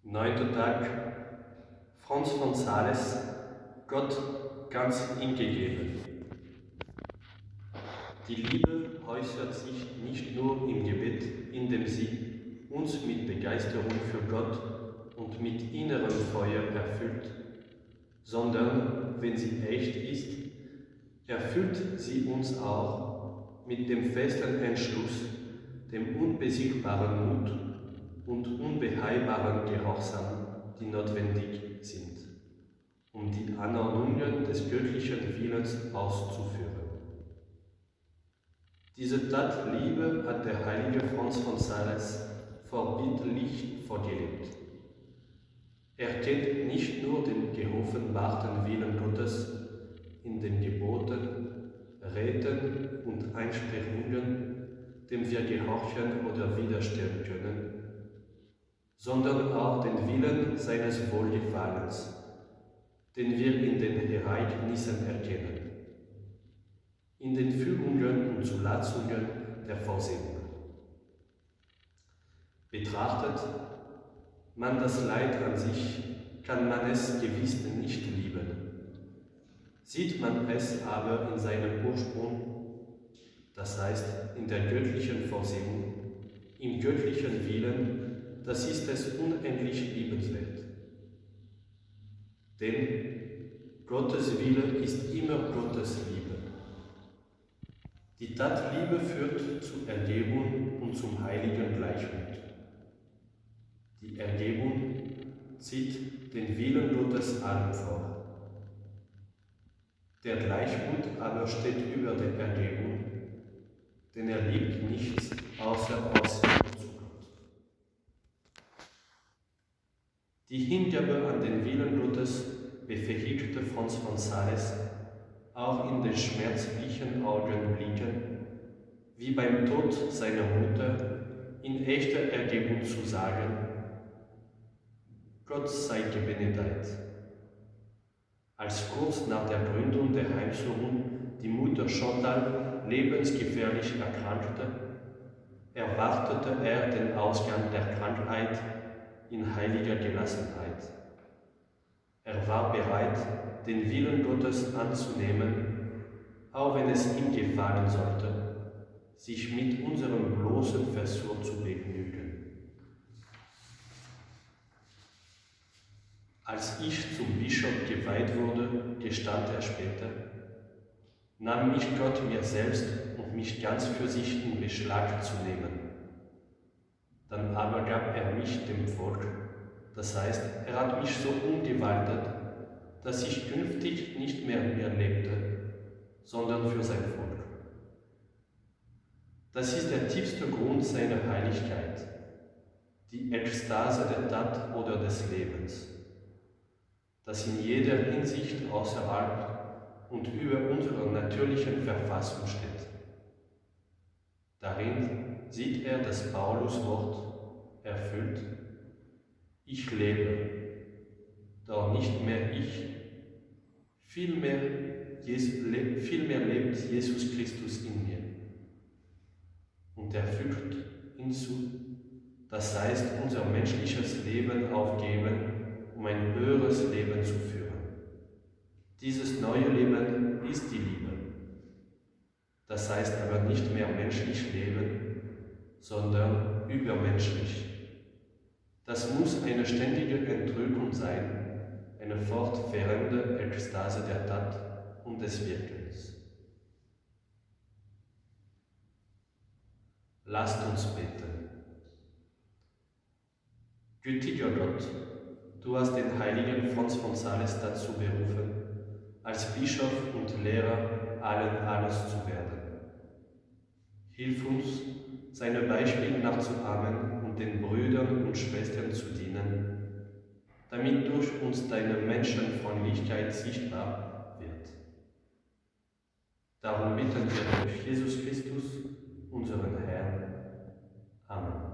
9. Tag, Franz von Sales, Gott ganz hingegeben. Die Liebe äußert sich nicht nur im Gebet, indem sie uns mit Begeisterung für Gott und mit innerem Feuer erfüllt, sondern, wenn sie echt ist, erfüllt sie uns auch mit dem festen Entschluss, dem unbesiegbaren Mut und unbeheimbaren Gehorsam, die notwendig sind, um die Anordnungen des göttlichen Willens auszuführen. Diese Tat Liebe hat der heilige Franz von Sales vorbildlich vorgelebt. Er kennt nicht nur den geoffenbarten Willen Gottes in den Geboten, Räten und Einsprechungen, dem wir gehorchen oder widerstehen können, sondern auch den Willen seines Wohlgefallens, den wir in den Ereignissen erkennen, in den Fügungen und Zulassungen der Vorsehung. Betrachtet man das Leid an sich, kann man es gewiss nicht lieben. Sieht man es aber in seinem Ursprung, das heißt in der göttlichen Vorsehung, im göttlichen Willen, das ist es unendlich liebenswert. Denn Gottes Wille ist immer Gottes Liebe. Die Tat Liebe führt zur Ergebung und zum heiligen Gleichmut. Die Ergebung zieht den Willen Gottes allem vor. Der Gleichmut aber steht über der Ergebung, denn er liebt nichts außer Ausrichtung zu Gott. Die Hingabe an den Willen Gottes befähigte Franz von Sales auch in den schmerzlichen Augenblicken, wie beim Tod seiner Mutter, in echter Ergebung zu sagen: Gott sei gebenedeit. Als kurz nach der Gründung der Heimsuchung die Mutter Chantal lebensgefährlich erkrankte, erwartete er den Ausgang der Krankheit in heiliger Gelassenheit. Er war bereit, den Willen Gottes anzunehmen, auch wenn es ihm gefallen sollte, sich mit unserem bloßen Versuch zu begnügen. Als ich zum Bischof geweiht wurde, gestand er später, nahm mich Gott mir selbst, um mich ganz für sich in Beschlag zu nehmen. Dann aber gab er mich dem Volk, das heißt, er hat mich so umgewandelt, dass ich künftig nicht mehr lebte, sondern für sein Volk. Das ist der tiefste Grund seiner Heiligkeit, die Ekstase der Tat oder des Lebens, das in jeder Hinsicht außerhalb und über unserer natürlichen Verfassung steht. Darin sieht er das Pauluswort erfüllt: Ich lebe, doch nicht mehr ich, vielmehr lebt Jesus Christus in mir. Und er fügt hinzu, das heißt, unser menschliches Leben aufgeben, um ein höheres Leben zu führen. Dieses neue Leben ist die Liebe. Das heißt aber nicht mehr menschlich leben, sondern übermenschlich. Das muss eine ständige Entrückung sein, eine fortwährende Ekstase der Tat und des Wirkens. Lasst uns beten. Gütiger Gott, du hast den heiligen Franz von Sales dazu berufen, als Bischof und Lehrer allen alles zu werden. Hilf uns, seinem Beispiel nachzuahmen und den Brüdern und Schwestern zu dienen, damit durch uns deine Menschenfreundlichkeit sichtbar wird. Darum bitten wir durch Jesus Christus, unseren Herrn. Amen.